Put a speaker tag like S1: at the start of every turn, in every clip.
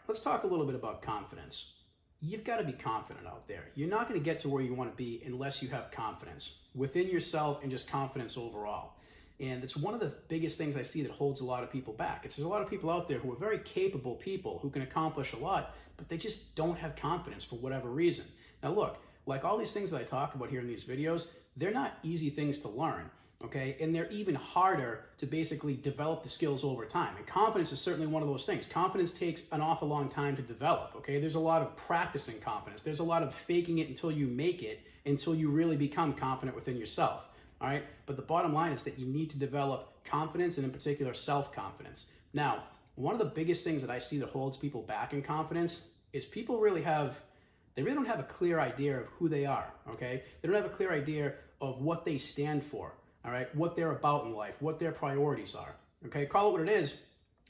S1: let's talk a little bit about confidence. You've got to be confident out there. You're not going to get to where you want to be unless you have confidence within yourself and just confidence overall. And it's one of the biggest things I see that holds a lot of people back. There's a lot of people out there who are very capable people who can accomplish a lot, but they just don't have confidence for whatever reason. Now look, like all these things that I talk about here in these videos, they're not easy things to learn, okay? And they're even harder to basically develop the skills over time. And confidence is certainly one of those things. Confidence takes an awful long time to develop, okay? There's a lot of practicing confidence. There's a lot of faking it until you make it, until you really become confident within yourself. All right, but the bottom line is that you need to develop confidence, and in particular self-confidence. Now, one of the biggest things that I see that holds people back in confidence is people really don't have a clear idea of who they are, okay? They don't have a clear idea of what they stand for, all right? What they're about in life, what their priorities are, okay? Call it what it is.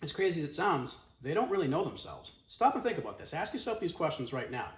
S1: As crazy as it sounds, they don't really know themselves. Stop and think about this. Ask yourself these questions right now.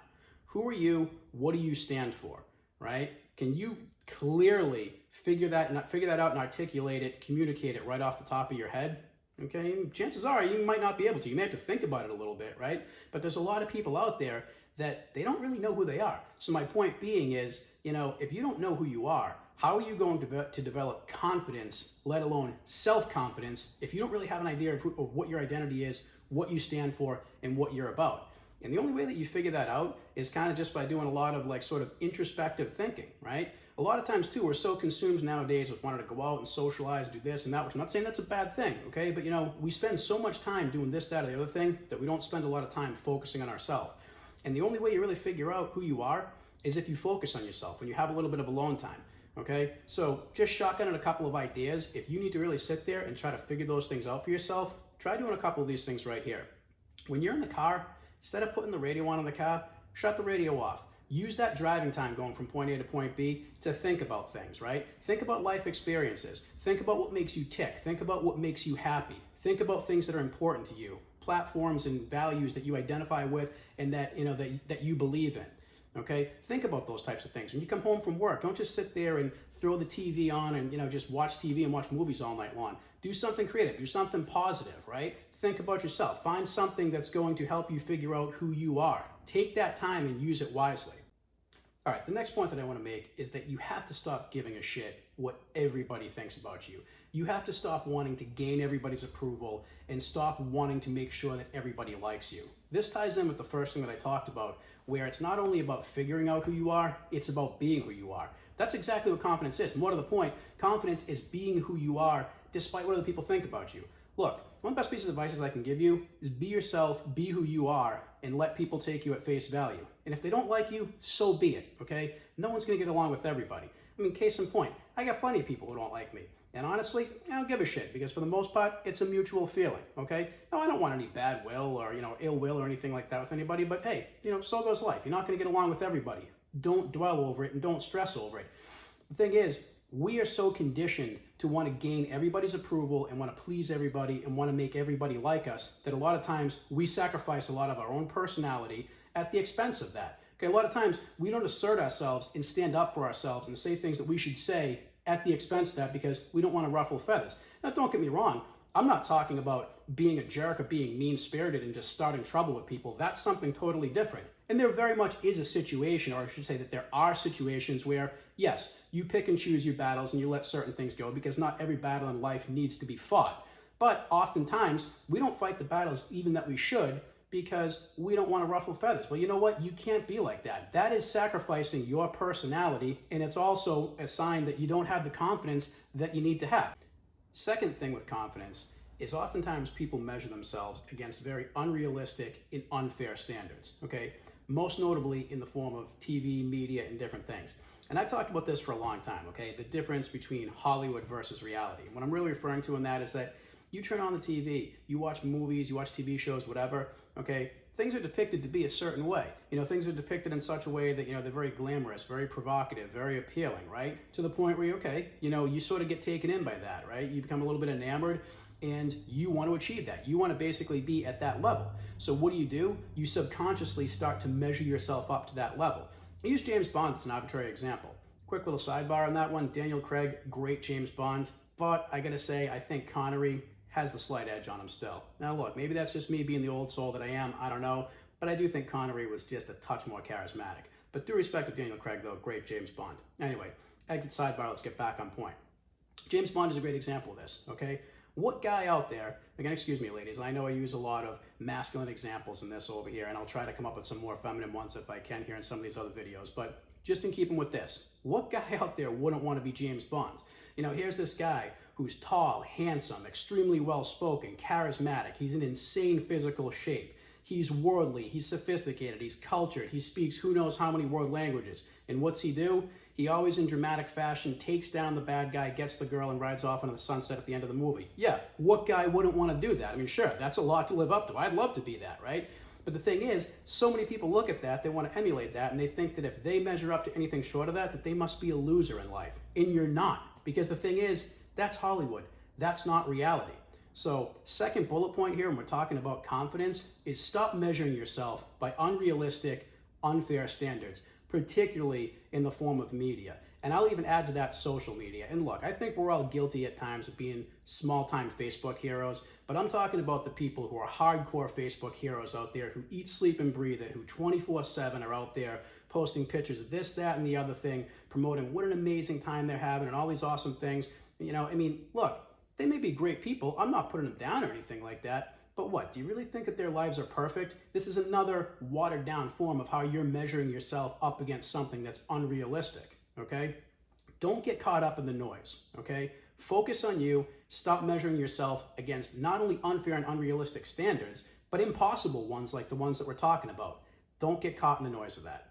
S1: Who are you? What do you stand for, right? Can you clearly figure that out and articulate it, communicate it right off the top of your head? Okay, and chances are you might not be able to. You may have to think about it a little bit, right? But there's a lot of people out there that they don't really know who they are. So my point being is, if you don't know who you are, how are you going to develop confidence, let alone self-confidence, if you don't really have an idea of what your identity is, what you stand for, and what you're about? And the only way that you figure that out is kind of just by doing a lot of sort of introspective thinking, right? A lot of times too, we're so consumed nowadays with wanting to go out and socialize, do this and that, which I'm not saying that's a bad thing, okay? But we spend so much time doing this, that, or the other thing that we don't spend a lot of time focusing on ourselves. And the only way you really figure out who you are is if you focus on yourself, when you have a little bit of alone time, okay? So just shotgunning a couple of ideas. If you need to really sit there and try to figure those things out for yourself, try doing a couple of these things right here. When you're in the car, instead of putting the radio on in the car, shut the radio off. Use that driving time going from point A to point B to think about things, right? Think about life experiences. Think about what makes you tick. Think about what makes you happy. Think about things that are important to you, platforms and values that you identify with and that you believe in, okay? Think about those types of things. When you come home from work, don't just sit there and throw the TV on and just watch TV and watch movies all night long. Do something creative. Do something positive, right? Think about yourself. Find something that's going to help you figure out who you are. Take that time and use it wisely. All right, the next point that I want to make is that you have to stop giving a shit what everybody thinks about you. You have to stop wanting to gain everybody's approval and stop wanting to make sure that everybody likes you. This ties in with the first thing that I talked about, where it's not only about figuring out who you are, it's about being who you are. That's exactly what confidence is. More to the point, confidence is being who you are despite what other people think about you. Look, one of the best pieces of advice I can give you is be yourself, be who you are, and let people take you at face value. And if they don't like you, so be it, okay? No one's gonna get along with everybody. I mean, case in point, I got plenty of people who don't like me. And honestly, I don't give a shit because for the most part, it's a mutual feeling, okay? No, I don't want any bad will or, ill will or anything like that with anybody, but hey, so goes life. You're not gonna get along with everybody. Don't dwell over it and don't stress over it. The thing is, we are so conditioned to want to gain everybody's approval and want to please everybody and want to make everybody like us that a lot of times we sacrifice a lot of our own personality at the expense of that. Okay, a lot of times we don't assert ourselves and stand up for ourselves and say things that we should say at the expense of that because we don't want to ruffle feathers. Now, don't get me wrong. I'm not talking about being a jerk or being mean-spirited and just starting trouble with people. That's something totally different. And there very much is a situation, or I should say that there are situations where, yes, you pick and choose your battles and you let certain things go because not every battle in life needs to be fought. But oftentimes, we don't fight the battles even that we should because we don't want to ruffle feathers. Well, you know what? You can't be like that. That is sacrificing your personality, and it's also a sign that you don't have the confidence that you need to have. Second thing with confidence is oftentimes people measure themselves against very unrealistic and unfair standards, okay? Most notably in the form of TV, media, and different things. And I've talked about this for a long time, okay? The difference between Hollywood versus reality. What I'm really referring to in that is that you turn on the TV, you watch movies, you watch TV shows, whatever, okay? Things are depicted to be a certain way. Things are depicted in such a way that, they're very glamorous, very provocative, very appealing, right? To the point where, you sort of get taken in by that, right? You become a little bit enamored and you want to achieve that. You want to basically be at that level. So what do? You subconsciously start to measure yourself up to that level. I use James Bond as an arbitrary example. Quick little sidebar on that one. Daniel Craig, great James Bond. But I gotta say, I think Connery has the slight edge on him still. Now look, maybe that's just me being the old soul that I am, I don't know, but I do think Connery was just a touch more charismatic. But due respect to Daniel Craig though, great James Bond. Anyway, exit sidebar, let's get back on point. James Bond is a great example of this, okay? What guy out there, again, excuse me ladies, I know I use a lot of masculine examples in this over here, and I'll try to come up with some more feminine ones if I can here in some of these other videos, but just in keeping with this, what guy out there wouldn't want to be James Bond? You know, here's this guy who's tall, handsome, extremely well-spoken, charismatic, he's in insane physical shape, he's worldly, he's sophisticated, he's cultured, he speaks who knows how many world languages, and what's he do? He always, in dramatic fashion, takes down the bad guy, gets the girl, and rides off into the sunset at the end of the movie. Yeah, what guy wouldn't want to do that? I mean, sure, that's a lot to live up to. I'd love to be that, right? But the thing is, so many people look at that, they want to emulate that, and they think that if they measure up to anything short of that, that they must be a loser in life. And you're not. Because the thing is, that's Hollywood. That's not reality. So, second bullet point here, when we're talking about confidence, is stop measuring yourself by unrealistic, unfair standards, particularly in the form of media. And I'll even add to that social media. And look, I think we're all guilty at times of being small-time Facebook heroes, but I'm talking about the people who are hardcore Facebook heroes out there who eat, sleep, and breathe it, who 24/7 are out there posting pictures of this, that, and the other thing, promoting what an amazing time they're having and all these awesome things. You know, I mean, look, they may be great people. I'm not putting them down or anything like that. But what, do you really think that their lives are perfect? This is another watered down form of how you're measuring yourself up against something that's unrealistic, okay? Don't get caught up in the noise, okay? Focus on you. Stop measuring yourself against not only unfair and unrealistic standards, but impossible ones like the ones that we're talking about. Don't get caught in the noise of that.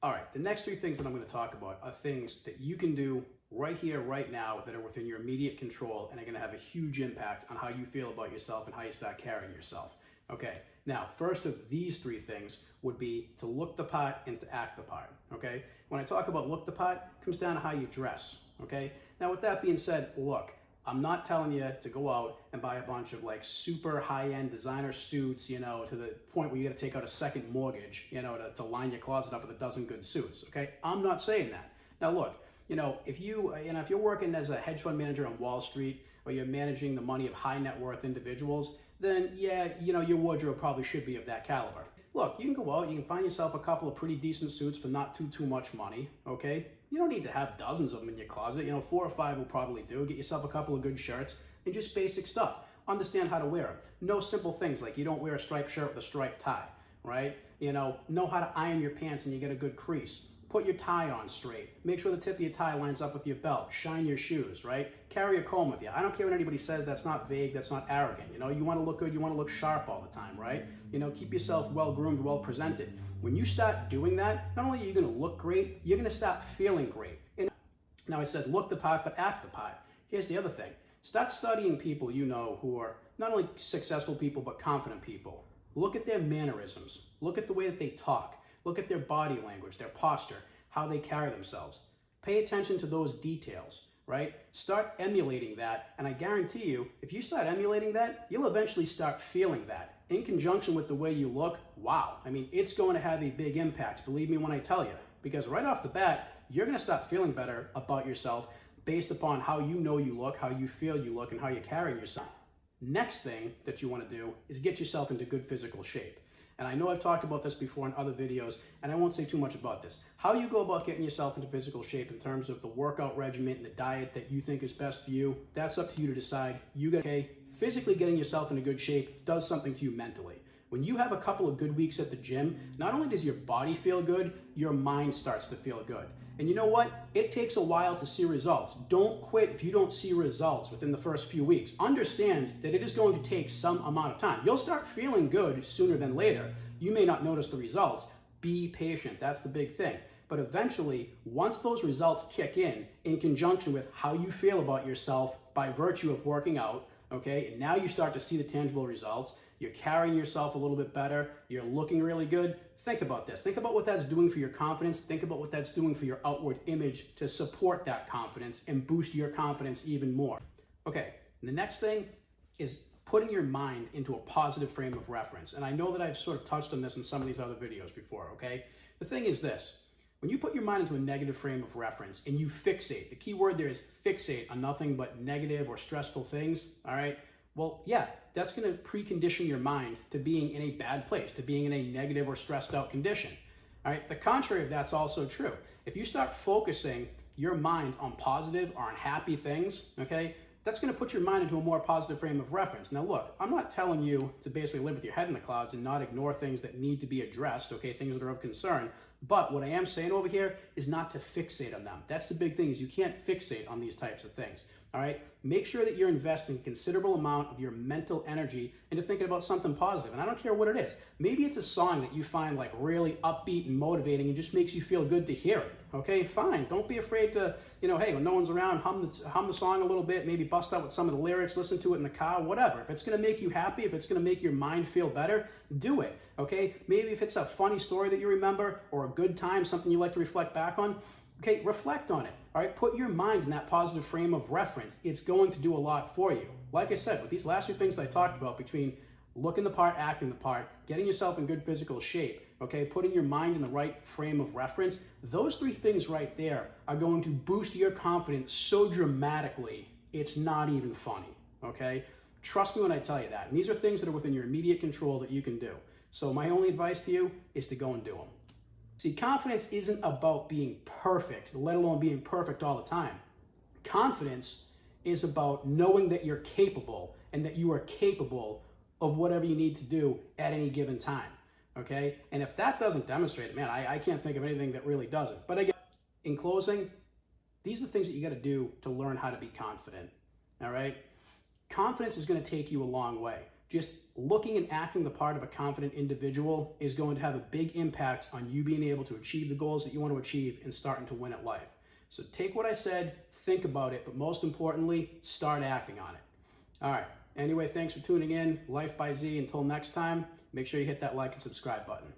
S1: All right, the next three things that I'm going to talk about are things that you can do right here, right now, that are within your immediate control and are going to have a huge impact on how you feel about yourself and how you start carrying yourself. Okay, now, first of these three things would be to look the part and to act the part, okay? When I talk about look the part, it comes down to how you dress, okay? Now, with that being said, look, I'm not telling you to go out and buy a bunch of like super high-end designer suits, you know, to the point where you got to take out a second mortgage, you know, to line your closet up with a dozen good suits, okay? I'm not saying that. Now, look, you know, if you're working as a hedge fund manager on Wall Street, or you're managing the money of high net worth individuals, then yeah, you know, your wardrobe probably should be of that caliber. Look, you can go out, you can find yourself a couple of pretty decent suits for not too much money, okay? You don't need to have dozens of them in your closet. You know, 4 or 5 will probably do. Get yourself a couple of good shirts and just basic stuff. Understand how to wear them. Know simple things like you don't wear a striped shirt with a striped tie, right? You know how to iron your pants and you get a good crease. Put your tie on straight. Make sure the tip of your tie lines up with your belt. Shine your shoes, right? Carry a comb with you. I don't care what anybody says. That's not vague. That's not arrogant. You know, you want to look good. You want to look sharp all the time, right? You know, keep yourself well-groomed, well-presented. When you start doing that, not only are you going to look great, you're going to start feeling great. And now I said look the part, but act the part. Here's the other thing. Start studying people you know who are not only successful people, but confident people. Look at their mannerisms. Look at the way that they talk. Look at their body language, their posture, how they carry themselves. Pay attention to those details, right? Start emulating that, and I guarantee you, if you start emulating that, you'll eventually start feeling that. In conjunction with the way you look, wow. I mean, it's going to have a big impact, believe me when I tell you. Because right off the bat, you're going to start feeling better about yourself based upon how you know you look, how you feel you look, and how you're carrying yourself. Next thing that you want to do is get yourself into good physical shape. And I know I've talked about this before in other videos, and I won't say too much about this. How you go about getting yourself into physical shape in terms of the workout regimen and the diet that you think is best for you, that's up to you to decide. Physically getting yourself into good shape does something to you mentally. When you have a couple of good weeks at the gym, not only does your body feel good, your mind starts to feel good. And you know what? It takes a while to see results. Don't quit if you don't see results within the first few weeks. Understand that it is going to take some amount of time. You'll start feeling good sooner than later. You may not notice the results. Be patient. That's the big thing. But eventually, once those results kick in conjunction with how you feel about yourself by virtue of working out, okay, and now you start to see the tangible results, you're carrying yourself a little bit better, you're looking really good. Think about this. Think about what that's doing for your confidence. Think about what that's doing for your outward image to support that confidence and boost your confidence even more. Okay, the next thing is putting your mind into a positive frame of reference. And I know that I've sort of touched on this in some of these other videos before, okay? The thing is this. When you put your mind into a negative frame of reference and you fixate, the key word there is fixate on nothing but negative or stressful things, all right? Well, yeah, that's going to precondition your mind to being in a bad place, to being in a negative or stressed out condition. All right, the contrary of that's also true. If you start focusing your mind on positive or on happy things, okay, that's going to put your mind into a more positive frame of reference. Now look, I'm not telling you to basically live with your head in the clouds and not ignore things that need to be addressed, okay, things that are of concern. But what I am saying over here is not to fixate on them. That's the big thing, is you can't fixate on these types of things. All right, make sure that you're investing a considerable amount of your mental energy into thinking about something positive. And I don't care what it is. Maybe it's a song that you find like really upbeat and motivating and just makes you feel good to hear it. Okay, fine. Don't be afraid to, hey, when no one's around, hum the song a little bit, maybe bust out with some of the lyrics, listen to it in the car, whatever. If it's going to make you happy, if it's going to make your mind feel better, do it. Okay, maybe if it's a funny story that you remember or a good time, something you like to reflect back on, okay, reflect on it. All right, put your mind in that positive frame of reference. It's going to do a lot for you. Like I said, with these last few things that I talked about, between looking the part, acting the part, getting yourself in good physical shape, okay, putting your mind in the right frame of reference, those three things right there are going to boost your confidence so dramatically, it's not even funny, okay? Trust me when I tell you that. And these are things that are within your immediate control that you can do. So my only advice to you is to go and do them. See, confidence isn't about being perfect, let alone being perfect all the time. Confidence is about knowing that you're capable and that you are capable of whatever you need to do at any given time, okay? And if that doesn't demonstrate it, man, I can't think of anything that really doesn't. But again, in closing, these are the things that you got to do to learn how to be confident, all right? Confidence is going to take you a long way. Just looking and acting the part of a confident individual is going to have a big impact on you being able to achieve the goals that you want to achieve and starting to win at life. So take what I said, think about it, but most importantly, start acting on it. All right. Anyway, thanks for tuning in. Life by Z. Until next time, make sure you hit that like and subscribe button.